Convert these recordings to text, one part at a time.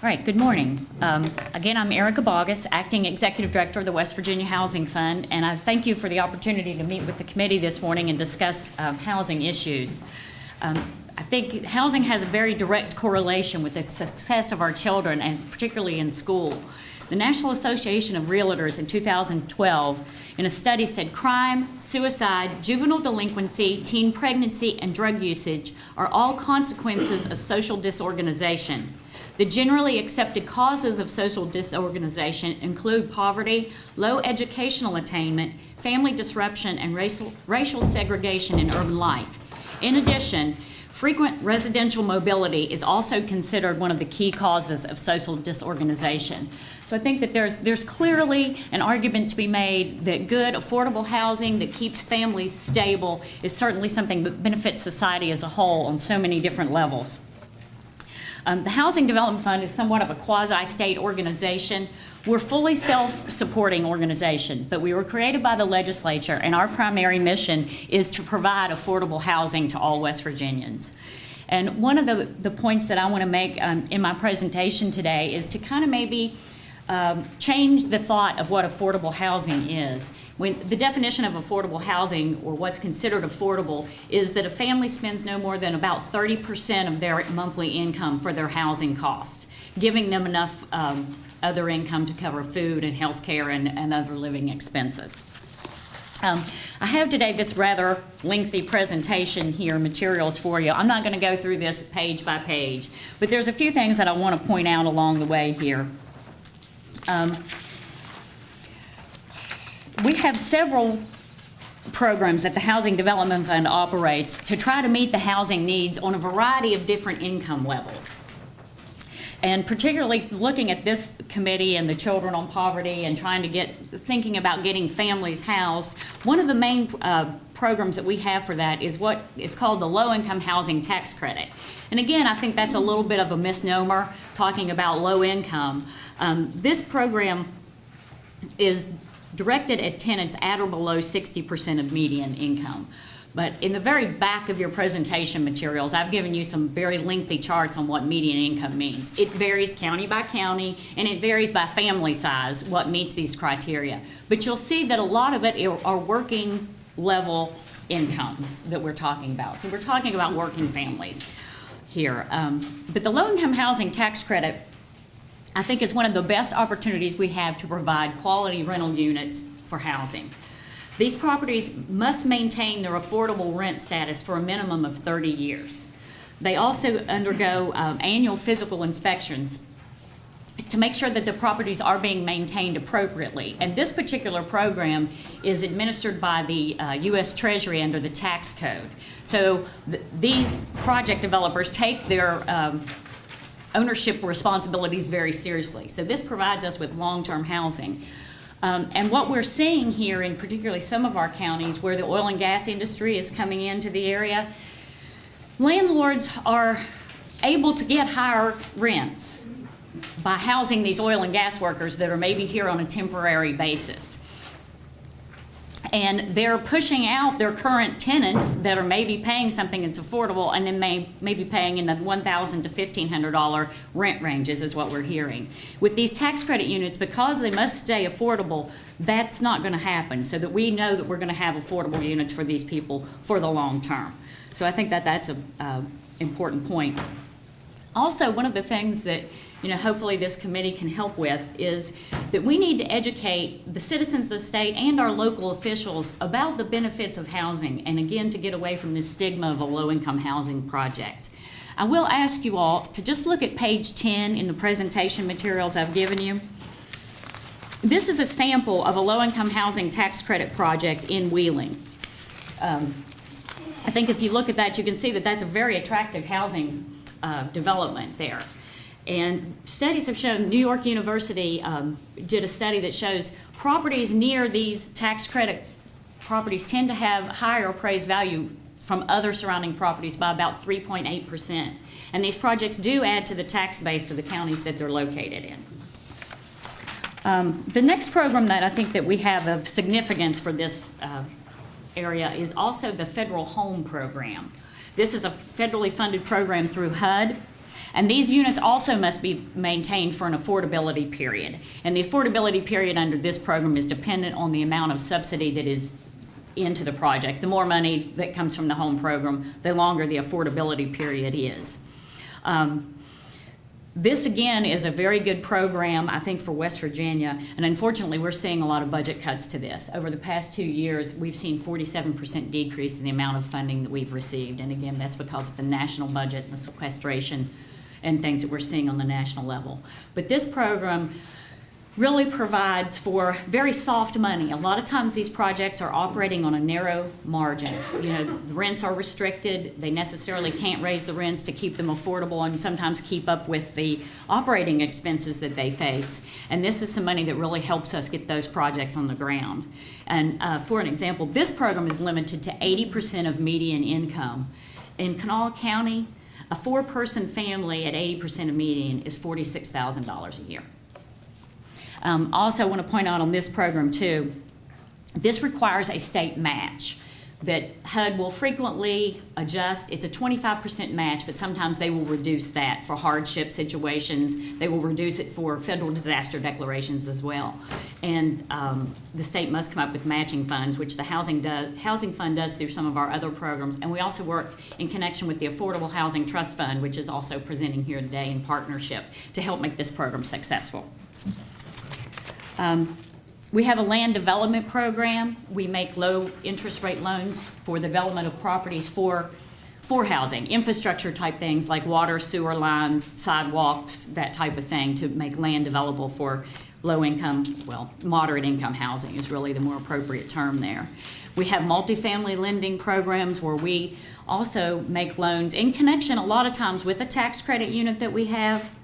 All right, good morning. Again, I'm Erica Bogus, Acting Executive Director of the West Virginia Housing Fund, and I thank you for the opportunity to meet with the committee this morning and discuss housing issues. I think housing has a very direct correlation with the success of our children, and particularly in school. The National Association of Realtors in 2012, in a study, said crime, suicide, juvenile delinquency, teen pregnancy, and drug usage are all consequences of social disorganization. The generally accepted causes of social disorganization include poverty, low educational attainment, family disruption, and racial segregation in urban life. In addition, frequent residential mobility is also considered one of the key causes of social disorganization. So I think that there's clearly an argument to be made that good, affordable housing that keeps families stable is certainly something that benefits society as a whole on so many different levels. The Housing Development Fund is somewhat of a quasi-state organization. We're fully self-supporting organization, but we were created by the legislature, and our primary mission is to provide affordable housing to all West Virginians. And one of the points that I want to make in my presentation today is to kind of maybe change the thought of what affordable housing is. When the definition of affordable housing, or what's considered affordable, is that a family spends no more than about 30% of their monthly income for their housing costs, giving them enough other income to cover food and health care and other living expenses. I have today this rather lengthy presentation here, materials for you. I'm not going to go through this page by page, but there's a few things that I want to point out along the way here. We have several programs that the Housing Development Fund operates to try to meet the housing needs on a variety of different income levels. And particularly looking at this committee and the children on poverty and thinking about getting families housed, one of the main programs that we have for that is what is called the low-income housing tax credit. And again, I think that's a little bit of a misnomer, talking about low income. This program is directed at tenants at or below 60% of median income. But in the very back of your presentation materials, I've given you some very lengthy charts on what median income means. It varies county by county, and it varies by family size, what meets these criteria. But you'll see that a lot of it are working level incomes that we're talking about. So we're talking about working families here. But the low-income housing tax credit, I think, is one of the best opportunities we have to provide quality rental units for housing. These properties must maintain their affordable rent status for a minimum of 30 years. They also undergo annual physical inspections to make sure that the properties are being maintained appropriately. And this particular program is administered by the U.S. Treasury under the tax code. So these project developers take their ownership responsibilities very seriously. So this provides us with long-term housing. And what we're seeing here in particularly some of our counties where the oil and gas industry is coming into the area, landlords are able to get higher rents by housing these oil and gas workers that are maybe here on a temporary basis. And they're pushing out their current tenants that are maybe paying something that's affordable and then maybe paying in the $1,000 to $1,500 rent ranges is what we're hearing. With these tax credit units, because they must stay affordable, that's not going to happen, so that we know that we're going to have affordable units for these people for the long term. So I think that that's an important point. Also, one of the things that hopefully this committee can help with is that we need to educate the citizens of the state and our local officials about the benefits of housing, and again, to get away from this stigma of a low-income housing project. I will ask you all to just look at page 10 in the presentation materials I've given you. This is a sample of a low-income housing tax credit project in Wheeling. I think if you look at that, you can see that that's a very attractive housing development there. And studies have shown, New York University did a study that shows properties near these tax credit properties tend to have higher appraised value from other surrounding properties by about 3.8%. And these projects do add to the tax base of the counties that they're located in. The next program that I think that we have of significance for this area is also the Federal Home Program. This is a federally funded program through HUD. And these units also must be maintained for an affordability period. And the affordability period under this program is dependent on the amount of subsidy that is into the project. The more money that comes from the home program, the longer the affordability period is. This, again, is a very good program, I think, for West Virginia, and unfortunately, we're seeing a lot of budget cuts to this. Over the past 2 years, we've seen 47% decrease in the amount of funding that we've received, and again, that's because of the national budget and the sequestration and things that we're seeing on the national level. But this program really provides for very soft money. A lot of times these projects are operating on a narrow margin. You know, the rents are restricted. They necessarily can't raise the rents to keep them affordable and sometimes keep up with the operating expenses that they face. And this is some money that really helps us get those projects on the ground. And for an example, this program is limited to 80% of median income. In Kanawha County, a 4-person family at 80% of median is $46,000 a year. Also, I want to point out on this program, too, this requires a state match that HUD will frequently adjust. It's a 25% match, but sometimes they will reduce that for hardship situations. They will reduce it for federal disaster declarations as well. And the state must come up with matching funds, which the Housing Fund does through some of our other programs. And we also work in connection with the Affordable Housing Trust Fund, which is also presenting here today in partnership to help make this program successful. We have a land development program. We make low interest rate loans for the development of properties for housing, infrastructure type things like water, sewer lines, sidewalks, that type of thing, to make land developable for low income, well, moderate income housing is really the more appropriate term there. We have multifamily lending programs where we also make loans in connection a lot of times with a tax credit unit that we have.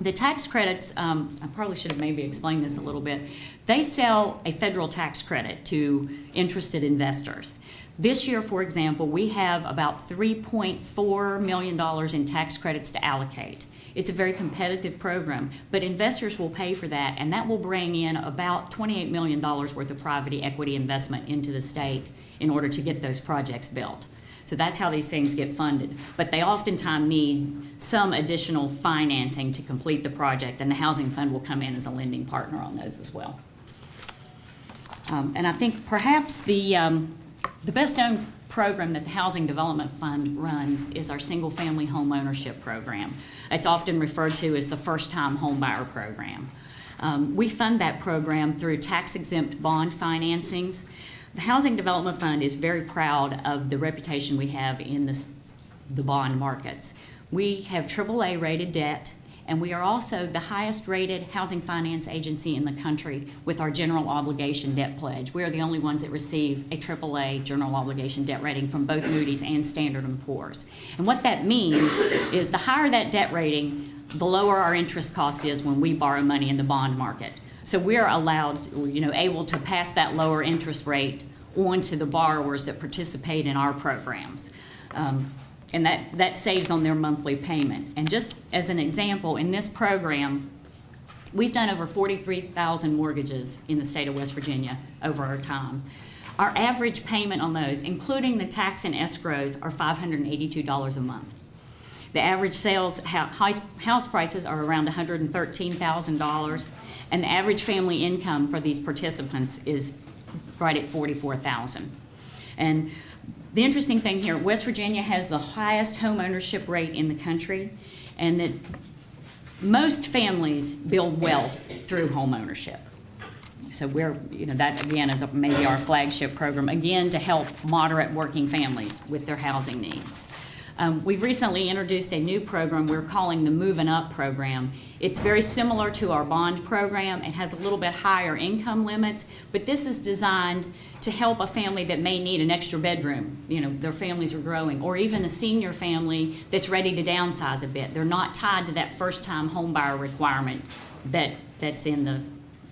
The tax credits, I probably should have maybe explained this a little bit. They sell a federal tax credit to interested investors. This year, for example, we have about $3.4 million in tax credits to allocate. It's a very competitive program, but investors will pay for that, and that will bring in about $28 million worth of private equity investment into the state in order to get those projects built. So that's how these things get funded. But they oftentimes need some additional financing to complete the project, and the Housing Fund will come in as a lending partner on those as well. And I think perhaps the best known program that the Housing Development Fund runs is our single-family home ownership program. It's often referred to as the first-time home buyer program. We fund that program through tax-exempt bond financings. The Housing Development Fund is very proud of the reputation we have in the bond markets. We have AAA rated debt, and we are also the highest rated housing finance agency in the country with our general obligation debt pledge. We are the only ones that receive a AAA general obligation debt rating from both Moody's and Standard & Poor's. And what that means is the higher that debt rating, the lower our interest cost is when we borrow money in the bond market. So we're allowed, able to pass that lower interest rate on to the borrowers that participate in our programs. And that saves on their monthly payment. And just as an example, in this program, we've done over 43,000 mortgages in the state of West Virginia over our time. Our average payment on those, including the tax and escrows, are $582 a month. The average house prices are around $113,000, and the average family income for these participants is right at $44,000. And the interesting thing here, West Virginia has the highest home ownership rate in the country, and that most families build wealth through home ownership. So that again is maybe our flagship program, again to help moderate working families with their housing needs. We've recently introduced a new program we're calling the Moving Up program. It's very similar to our bond program. It has a little bit higher income limits, but this is designed to help a family that may need an extra bedroom. Their families are growing, or even a senior family that's ready to downsize a bit. They're not tied to that first-time home buyer requirement that's in the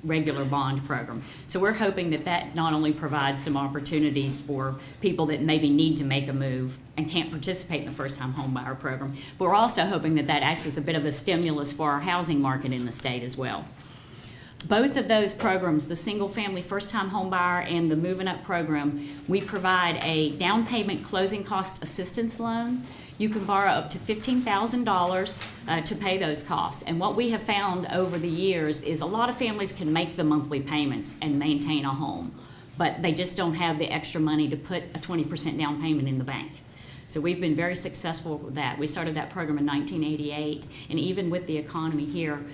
regular bond program. So we're hoping that not only provides some opportunities for people that maybe need to make a move and can't participate in the first-time home buyer program, but we're also hoping that acts as a bit of a stimulus for our housing market in the state as well. Both of those programs, the single-family first-time home buyer and the Moving Up program, we provide a down payment closing cost assistance loan. You can borrow up to $15,000 to pay those costs. And what we have found over the years is a lot of families can make the monthly payments and maintain a home, but they just don't have the extra money to put a 20% down payment in the bank. So we've been very successful with that. We started that program in 1988, and even with the economy here,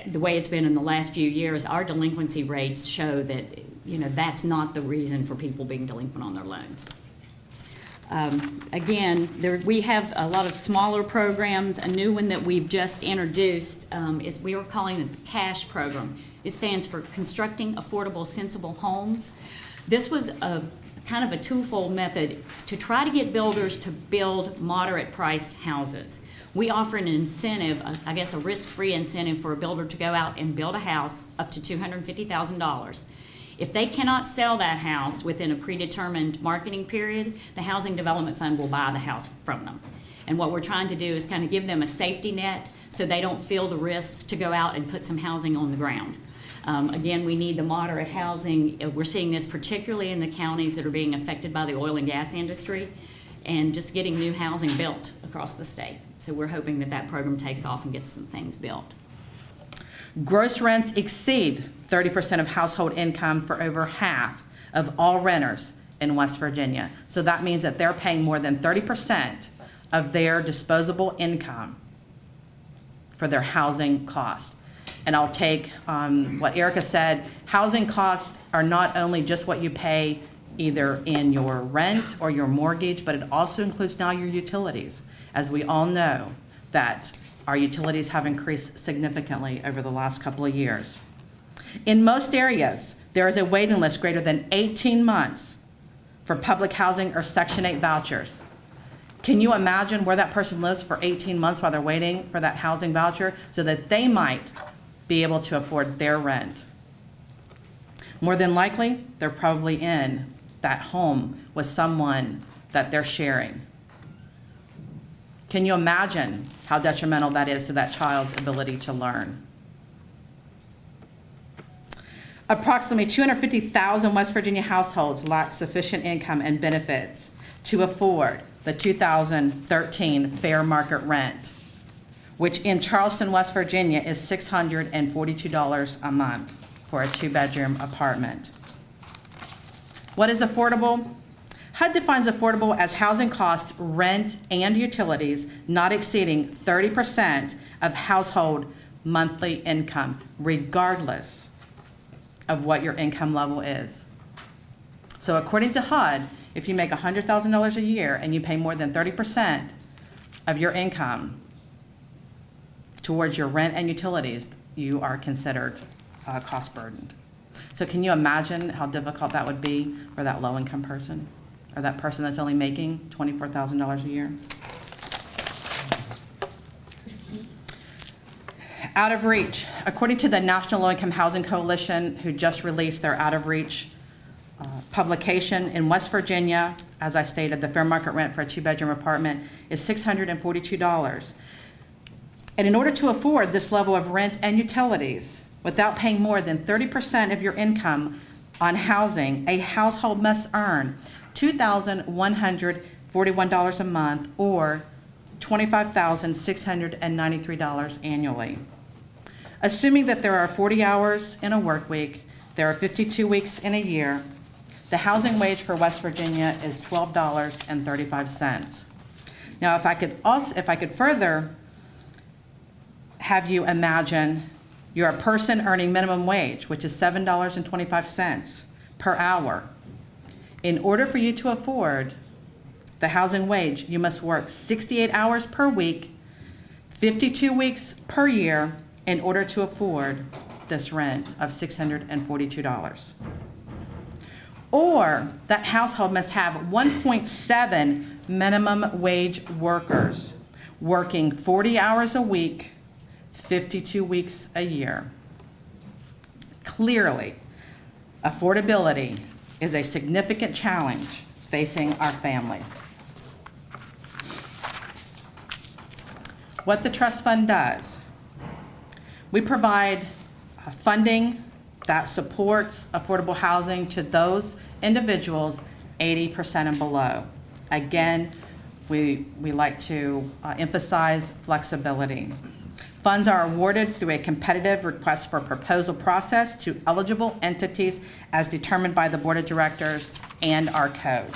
the way it's been in the last few years, our delinquency rates show that, that's not the reason for people being delinquent on their loans. Again, we have a lot of smaller programs. A new one that we've just introduced is we are calling it the CASH program. It stands for Constructing Affordable, Sensible Homes. This was a kind of a twofold method to try to get builders to build moderate-priced houses. We offer an incentive, I guess a risk-free incentive for a builder to go out and build a house up to $250,000. If they cannot sell that house within a predetermined marketing period, the Housing Development Fund will buy the house from them. And what we're trying to do is kind of give them a safety net so they don't feel the risk to go out and put some housing on the ground. Again, we need the moderate housing. We're seeing this particularly in the counties that are being affected by the oil and gas industry, and just getting new housing built across the state. So we're hoping that that program takes off and gets some things built. Gross rents exceed 30% of household income for over half of all renters in West Virginia. So that means that they're paying more than 30% of their disposable income for their housing cost. And I'll take what Erica said. Housing costs are not only just what you pay either in your rent or your mortgage, but it also includes now your utilities. As we all know that our utilities have increased significantly over the last couple of years. In most areas, there is a waiting list greater than 18 months for public housing or Section 8 vouchers. Can you imagine where that person lives for 18 months while they're waiting for that housing voucher so that they might be able to afford their rent? More than likely, they're probably in that home with someone that they're sharing. Can you imagine how detrimental that is to that child's ability to learn? Approximately 250,000 West Virginia households lack sufficient income and benefits to afford the 2013 fair market rent, which in Charleston, West Virginia is $642 a month for a 2-bedroom apartment. What is affordable? HUD defines affordable as housing cost, rent, and utilities not exceeding 30% of household monthly income, regardless of what your income level is. So according to HUD, if you make $100,000 a year and you pay more than 30% of your income towards your rent and utilities, you are considered cost burdened. So can you imagine how difficult that would be for that low-income person, or that person that's only making $24,000 a year? Out of reach. According to the National Low-Income Housing Coalition, who just released their out of reach publication, in West Virginia, as I stated, the fair market rent for a 2-bedroom apartment is $642. And in order to afford this level of rent and utilities, without paying more than 30% of your income on housing, a household must earn $2,141 a month, or $25,693 annually. Assuming that there are 40 hours in a work week, there are 52 weeks in a year, the housing wage for West Virginia is $12.35. Now, if I could further have you imagine you're a person earning minimum wage, which is $7.25 per hour. In order for you to afford the housing wage, you must work 68 hours per week, 52 weeks per year, in order to afford this rent of $642. Or that household must have 1.7 minimum wage workers working 40 hours a week, 52 weeks a year. Clearly, affordability is a significant challenge facing our families. What the trust fund does, we provide funding that supports affordable housing to those individuals 80% and below. Again, we like to emphasize flexibility. Funds are awarded through a competitive request for proposal process to eligible entities as determined by the Board of Directors and our code.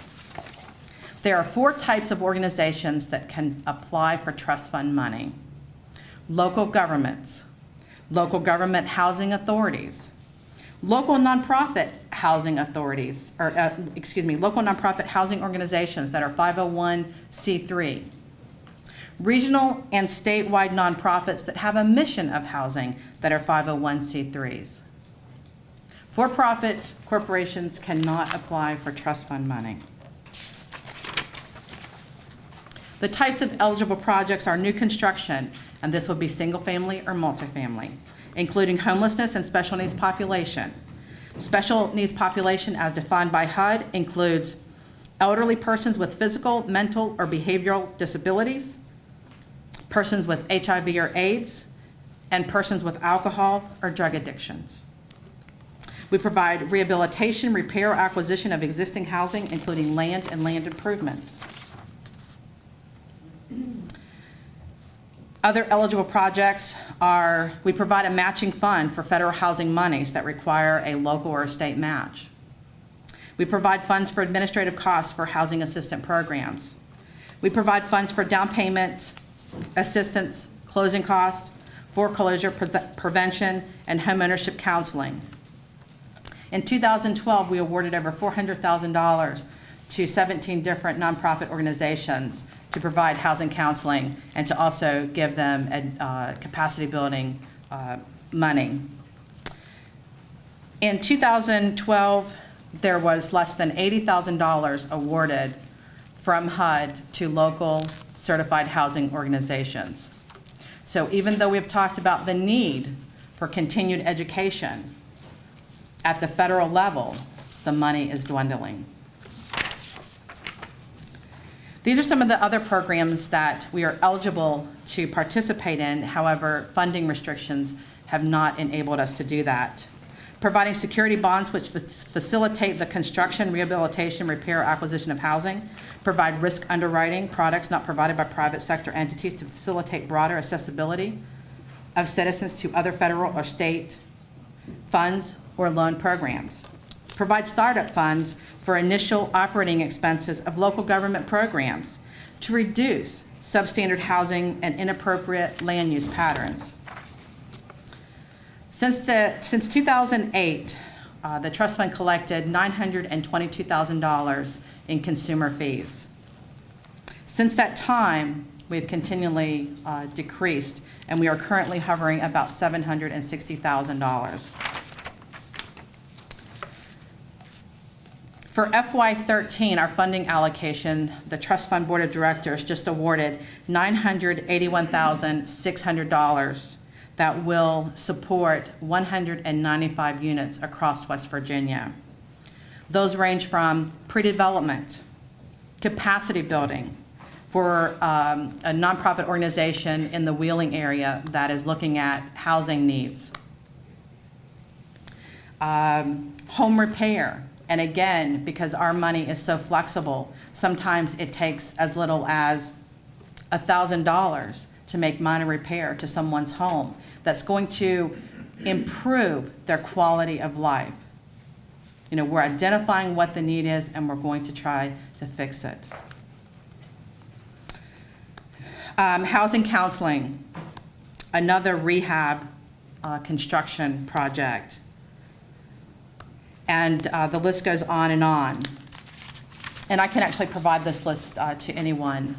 There are 4 types of organizations that can apply for trust fund money. Local governments, local government housing authorities, local nonprofit housing authorities, local nonprofit housing organizations that are 501c3, regional and statewide nonprofits that have a mission of housing that are 501c3s. For-profit corporations cannot apply for trust fund money. The types of eligible projects are new construction, and this will be single-family or multifamily, including homelessness and special needs population. Special needs population, as defined by HUD, includes elderly persons with physical, mental, or behavioral disabilities, persons with HIV or AIDS, and persons with alcohol or drug addictions. We provide rehabilitation, repair, or acquisition of existing housing, including land and land improvements. Other eligible projects are, we provide a matching fund for federal housing monies that require a local or state match. We provide funds for administrative costs for housing assistant programs. We provide funds for down payment assistance, closing costs, foreclosure prevention, and homeownership counseling. In 2012, we awarded over $400,000 to 17 different nonprofit organizations to provide housing counseling and to also give them capacity building money. In 2012, there was less than $80,000 awarded from HUD to local certified housing organizations. So even though we've talked about the need for continued education, at the federal level, the money is dwindling. These are some of the other programs that we are eligible to participate in. However, funding restrictions have not enabled us to do that. Providing security bonds which facilitate the construction, rehabilitation, repair, acquisition of housing. Provide risk underwriting products not provided by private sector entities to facilitate broader accessibility of citizens to other federal or state funds or loan programs. Provide startup funds for initial operating expenses of local government programs to reduce substandard housing and inappropriate land use patterns. Since 2008, the trust fund collected $922,000 in consumer fees. Since that time, we've continually decreased, and we are currently hovering about $760,000. For FY13, our funding allocation, the Trust Fund Board of Directors just awarded $981,600 that will support 195 units across West Virginia. Those range from pre-development, capacity building for a nonprofit organization in the Wheeling area that is looking at housing needs, home repair. And again, because our money is so flexible, sometimes it takes as little as $1,000 to make minor repair to someone's home that's going to improve their quality of life. You know, we're identifying what the need is and we're going to try to fix it. Housing counseling, another rehab construction project. And the list goes on. And I can actually provide this list to anyone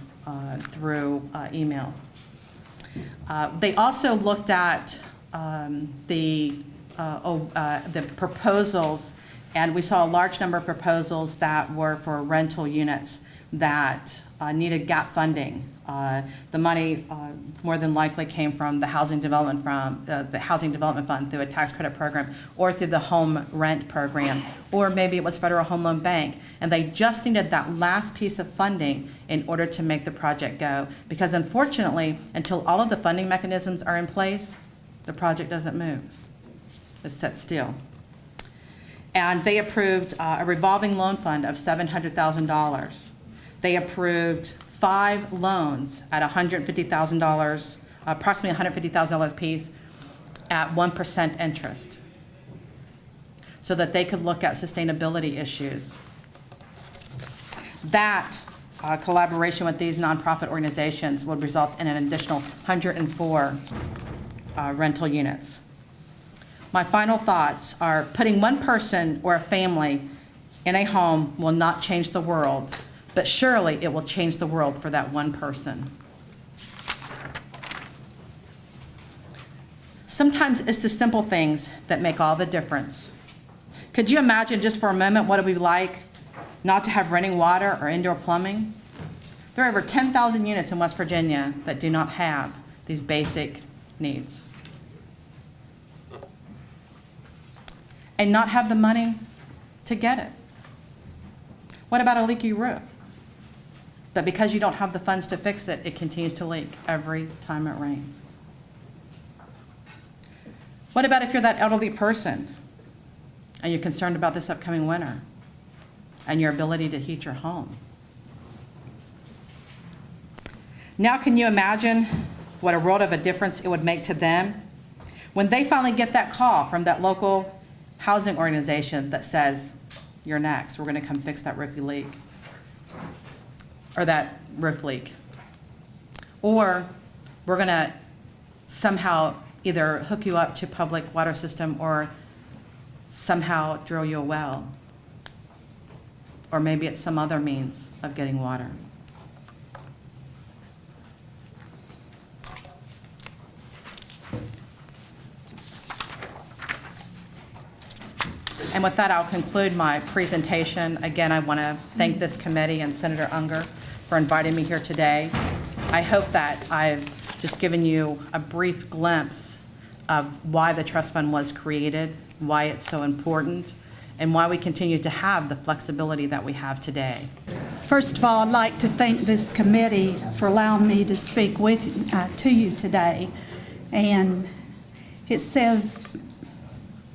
through email. They also looked at the proposals, and we saw a large number of proposals that were for rental units that needed gap funding. The money more than likely came from the Housing Development Fund through a tax credit program, or through the home rent program, or maybe it was Federal Home Loan Bank, and they just needed that last piece of funding in order to make the project go. Because unfortunately, until all of the funding mechanisms are in place, the project doesn't move. It's set still. And they approved a revolving loan fund of $700,000. They approved 5 loans at $150,000, approximately $150,000 apiece at 1% interest, so that they could look at sustainability issues. That collaboration with these nonprofit organizations would result in an additional 104 rental units. My final thoughts are putting one person or a family in a home will not change the world, but surely it will change the world for that one person. Sometimes it's the simple things that make all the difference. Could you imagine just for a moment what it would be like not to have running water or indoor plumbing? There are over 10,000 units in West Virginia that do not have these basic needs. And not have the money to get it. What about a leaky roof? But because you don't have the funds to fix it, it continues to leak every time it rains. What about if you're that elderly person and you're concerned about this upcoming winter and your ability to heat your home? Now can you imagine what a world of a difference it would make to them when they finally get that call from that local housing organization that says, "You're next, we're gonna come fix that roof leak," or that roof leak. Or we're gonna somehow either hook you up to public water system or somehow drill you a well. Or maybe it's some other means of getting water. And with that, I'll conclude my presentation. Again, I want to thank this committee and Senator Unger for inviting me here today. I hope that I've just given you a brief glimpse of why the trust fund was created, why it's so important, and why we continue to have the flexibility that we have today. First of all, I'd like to thank this committee for allowing me to speak to you today. And it says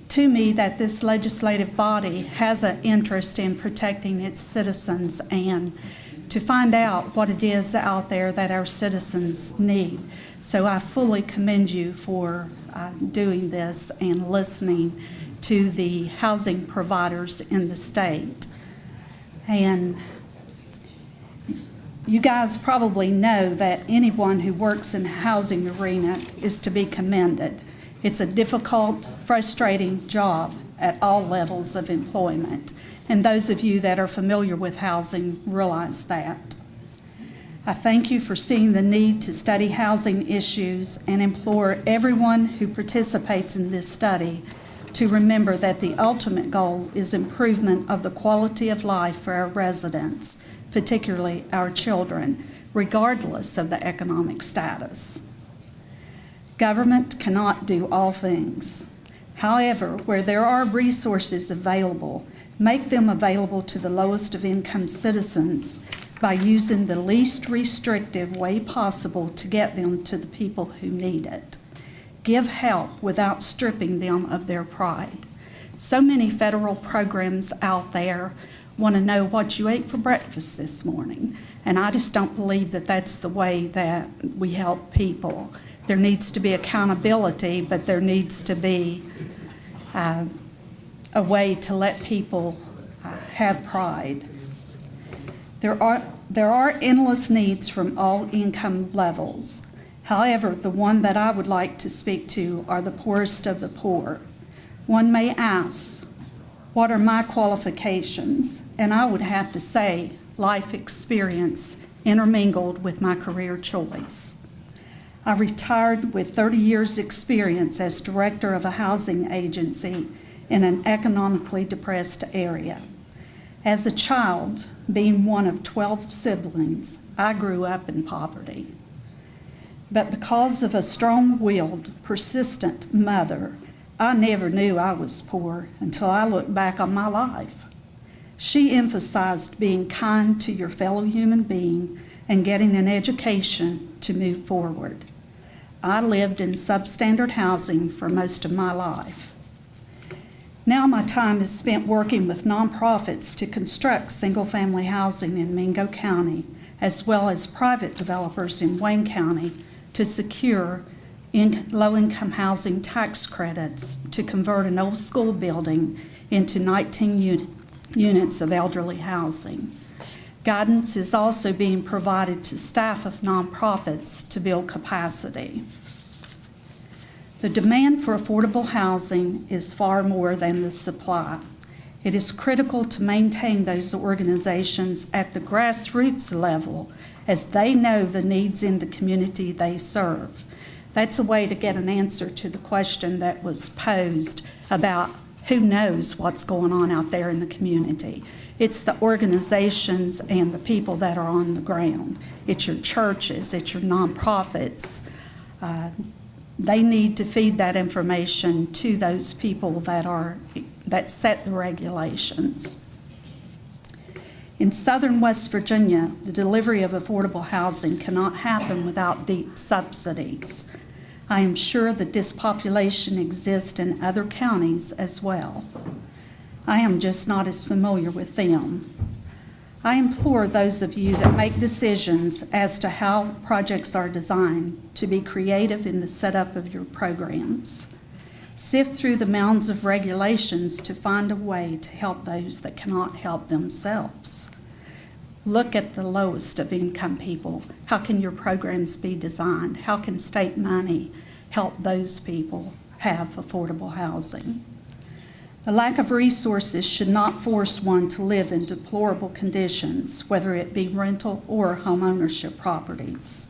to me that this legislative body has an interest in protecting its citizens and to find out what it is out there that our citizens need. So I fully commend you for doing this and listening to the housing providers in the state. And you guys probably know that anyone who works in the housing arena is to be commended. It's a difficult, frustrating job at all levels of employment. And those of you that are familiar with housing realize that. I thank you for seeing the need to study housing issues and implore everyone who participates in this study to remember that the ultimate goal is improvement of the quality of life for our residents, particularly our children, regardless of the economic status. Government cannot do all things. However, where there are resources available, make them available to the lowest of income citizens by using the least restrictive way possible to get them to the people who need it. Give help without stripping them of their pride. So many federal programs out there want to know what you ate for breakfast this morning, and I just don't believe that that's the way that we help people. There needs to be accountability, but there needs to be a way to let people have pride. There are endless needs from all income levels. However, the one that I would like to speak to are the poorest of the poor. One may ask, what are my qualifications? And I would have to say, life experience intermingled with my career choice. I retired with 30 years' experience as director of a housing agency in an economically depressed area. As a child, being one of 12 siblings, I grew up in poverty. But because of a strong-willed, persistent mother, I never knew I was poor until I looked back on my life. She emphasized being kind to your fellow human being and getting an education to move forward. I lived in substandard housing for most of my life. Now my time is spent working with nonprofits to construct single-family housing in Mingo County as well as private developers in Wayne County to secure low-income housing tax credits to convert an old school building into 19 units of elderly housing. Guidance is also being provided to staff of nonprofits to build capacity. The demand for affordable housing is far more than the supply. It is critical to maintain those organizations at the grassroots level as they know the needs in the community they serve. That's a way to get an answer to the question that was posed about who knows what's going on out there in the community. It's the organizations and the people that are on the ground. It's your churches, it's your nonprofits. They need to feed that information to those people that set the regulations. In southern West Virginia, the delivery of affordable housing cannot happen without deep subsidies. I am sure that dispopulation exists in other counties as well. I am just not as familiar with them. I implore those of you that make decisions as to how projects are designed to be creative in the setup of your programs. Sift through the mounds of regulations to find a way to help those that cannot help themselves. Look at the lowest of income people. How can your programs be designed? How can state money help those people have affordable housing? The lack of resources should not force one to live in deplorable conditions, whether it be rental or home ownership properties.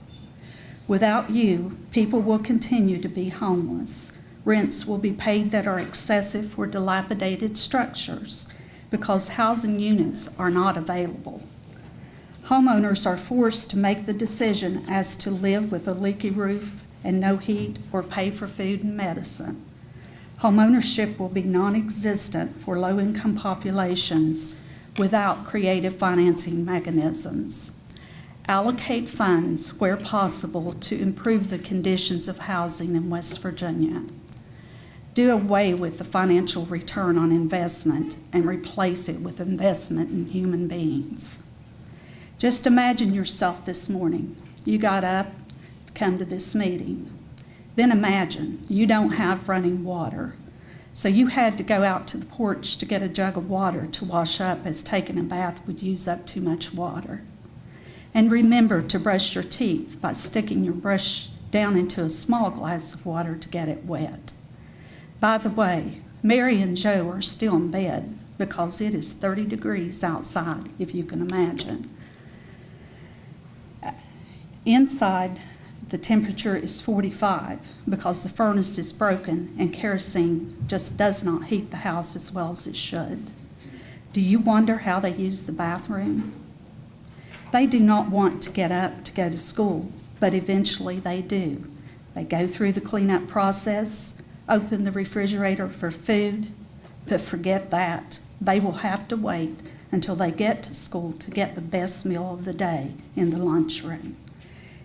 Without you, people will continue to be homeless. Rents will be paid that are excessive for dilapidated structures because housing units are not available. Homeowners are forced to make the decision as to live with a leaky roof and no heat or pay for food and medicine. Homeownership will be non-existent for low-income populations without creative financing mechanisms. Allocate funds where possible to improve the conditions of housing in West Virginia. Do away with the financial return on investment and replace it with investment in human beings. Just imagine yourself this morning. You got up to come to this meeting. Then imagine you don't have running water. So you had to go out to the porch to get a jug of water to wash up, as taking a bath would use up too much water. And remember to brush your teeth by sticking your brush down into a small glass of water to get it wet. By the way, Mary and Joe are still in bed because it is 30 degrees outside, if you can imagine. Inside, the temperature is 45 because the furnace is broken and kerosene just does not heat the house as well as it should. Do you wonder how they use the bathroom? They do not want to get up to go to school, but eventually they do. They go through the cleanup process, open the refrigerator for food, but forget that. They will have to wait until they get to school to get the best meal of the day in the lunchroom.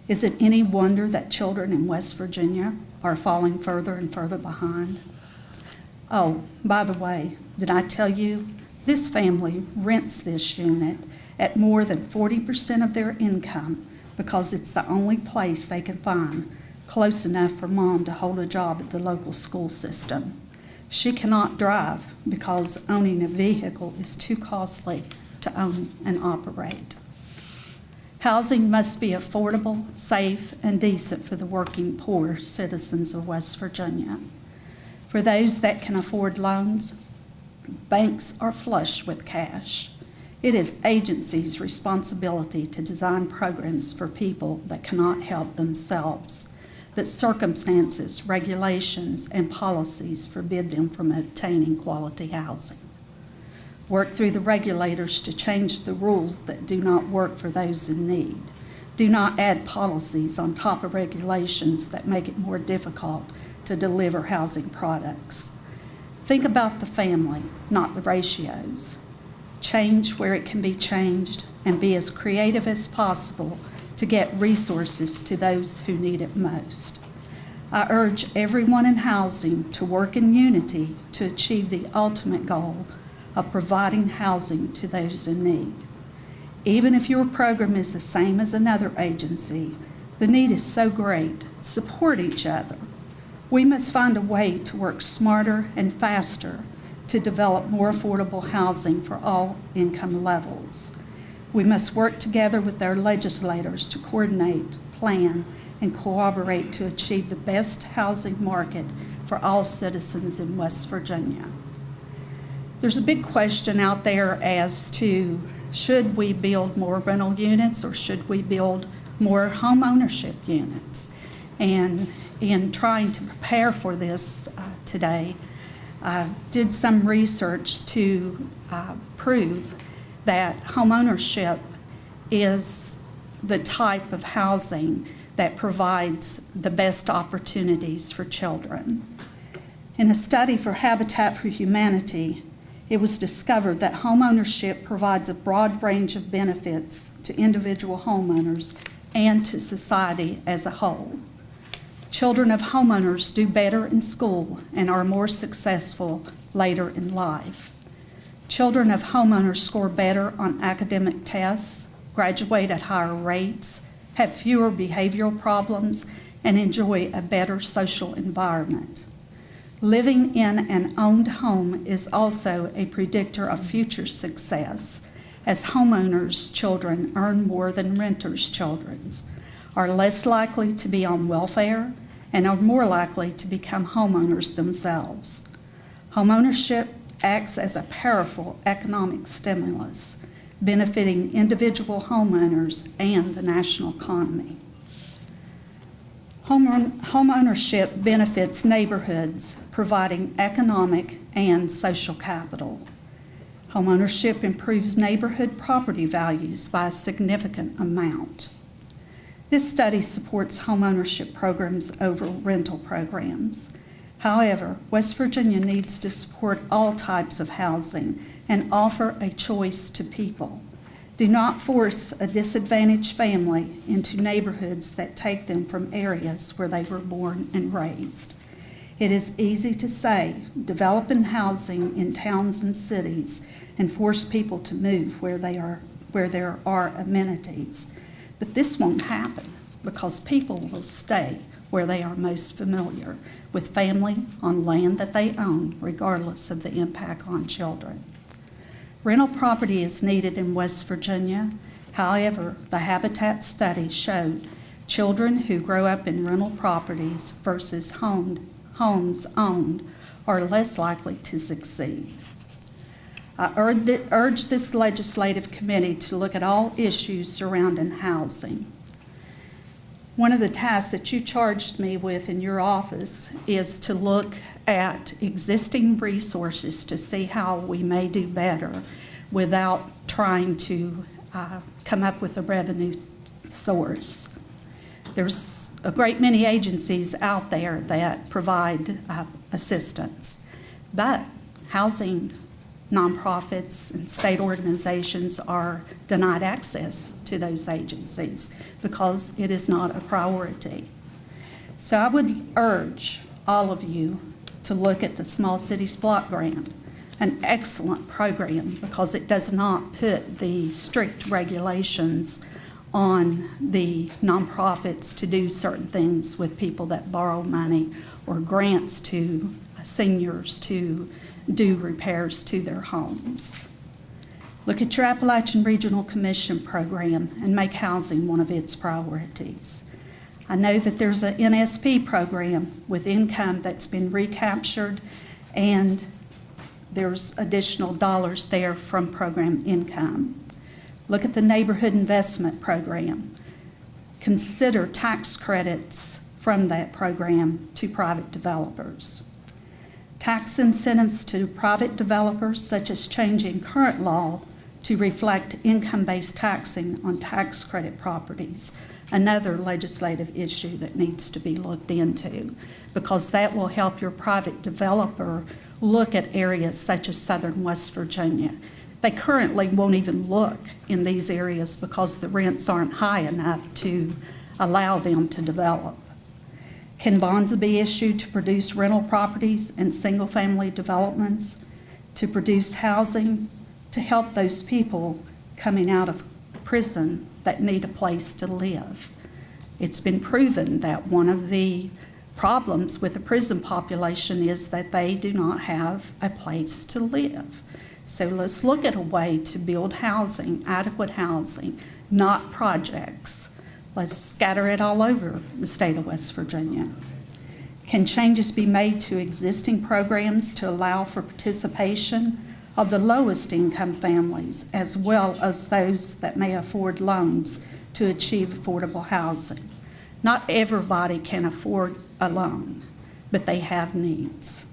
Is it any wonder that children in West Virginia are falling further and further behind? Oh, by the way, did I tell you this family rents this unit at more than 40% of their income because it's the only place they can find close enough for mom to hold a job at the local school system. She cannot drive because owning a vehicle is too costly to own and operate. Housing must be affordable, safe, and decent for the working poor citizens of West Virginia. For those that can afford loans, banks are flush with cash. It is agencies' responsibility to design programs for people that cannot help themselves, but circumstances, regulations, and policies forbid them from obtaining quality housing. Work through the regulators to change the rules that do not work for those in need. Do not add policies on top of regulations that make it more difficult to deliver housing products. Think about the family, not the ratios. Change where it can be changed and be as creative as possible to get resources to those who need it most. I urge everyone in housing to work in unity to achieve the ultimate goal of providing housing to those in need. Even if your program is the same as another agency, the need is so great. Support each other. We must find a way to work smarter and faster to develop more affordable housing for all income levels. We must work together with our legislators to coordinate, plan, and cooperate to achieve the best housing market for all citizens in West Virginia. There's a big question out there as to should we build more rental units or should we build more home ownership units? And in trying to prepare for this today, I did some research to prove that home ownership is the type of housing that provides the best opportunities for children. In a study for Habitat for Humanity, it was discovered that homeownership provides a broad range of benefits to individual homeowners and to society as a whole. Children of homeowners do better in school and are more successful later in life. Children of homeowners score better on academic tests, graduate at higher rates, have fewer behavioral problems, and enjoy a better social environment. Living in an owned home is also a predictor of future success, as homeowners' children earn more than renters' children, are less likely to be on welfare, and are more likely to become homeowners themselves. Homeownership acts as a powerful economic stimulus, benefiting individual homeowners and the national economy. Homeownership benefits neighborhoods, providing economic and social capital. Homeownership improves neighborhood property values by a significant amount. This study supports homeownership programs over rental programs. However, West Virginia needs to support all types of housing and offer a choice to people. Do not force a disadvantaged family into neighborhoods that take them from areas where they were born and raised. It is easy to say, develop in housing in towns and cities and force people to move where there are amenities. But this won't happen because people will stay where they are most familiar, with family on land that they own, regardless of the impact on children. Rental property is needed in West Virginia. However, the Habitat study showed children who grow up in rental properties versus homes owned are less likely to succeed. I urge this legislative committee to look at all issues surrounding housing. One of the tasks that you charged me with in your office is to look at existing resources to see how we may do better without trying to come up with a revenue source. There's a great many agencies out there that provide assistance, but housing nonprofits and state organizations are denied access to those agencies because it is not a priority. So I would urge all of you to look at the Small Cities Block Grant, an excellent program because it does not put the strict regulations on the nonprofits to do certain things with people that borrow money or grants to seniors to do repairs to their homes. Look at your Appalachian Regional Commission program and make housing one of its priorities. I know that there's an NSP program with income that's been recaptured, and there's additional dollars there from program income. Look at the Neighborhood Investment Program. Consider tax credits from that program to private developers. Tax incentives to private developers, such as changing current law to reflect income-based taxing on tax credit properties, another legislative issue that needs to be looked into, because that will help your private developer look at areas such as southern West Virginia. They currently won't even look in these areas because the rents aren't high enough to allow them to develop. Can bonds be issued to produce rental properties and single-family developments, to produce housing, to help those people coming out of prison that need a place to live. It's been proven that one of the problems with the prison population is that they do not have a place to live. So let's look at a way to build housing, adequate housing, not projects. Let's scatter it all over the state of West Virginia. Can changes be made to existing programs to allow for participation of the lowest income families as well as those that may afford loans to achieve affordable housing? Not everybody can afford a loan, but they have needs.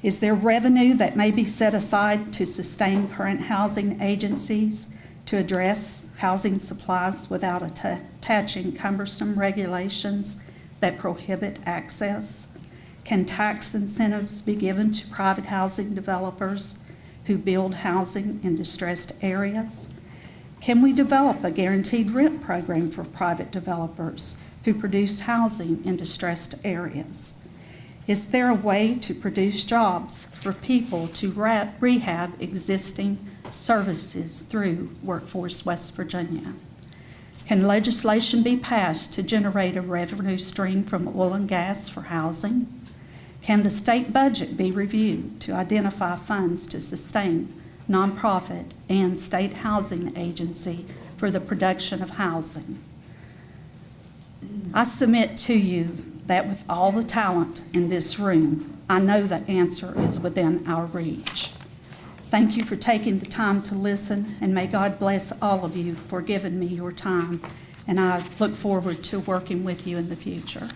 Is there revenue that may be set aside to sustain current housing agencies to address housing supplies without attaching cumbersome regulations that prohibit access? Can tax incentives be given to private housing developers who build housing in distressed areas? Can we develop a guaranteed rent program for private developers who produce housing in distressed areas? Is there a way to produce jobs for people to rehab existing services through Workforce West Virginia? Can legislation be passed to generate a revenue stream from oil and gas for housing? Can the state budget be reviewed to identify funds to sustain nonprofit and state housing agency for the production of housing? I submit to you that with all the talent in this room, I know the answer is within our reach. Thank you for taking the time to listen, and may God bless all of you for giving me your time, and I look forward to working with you in the future.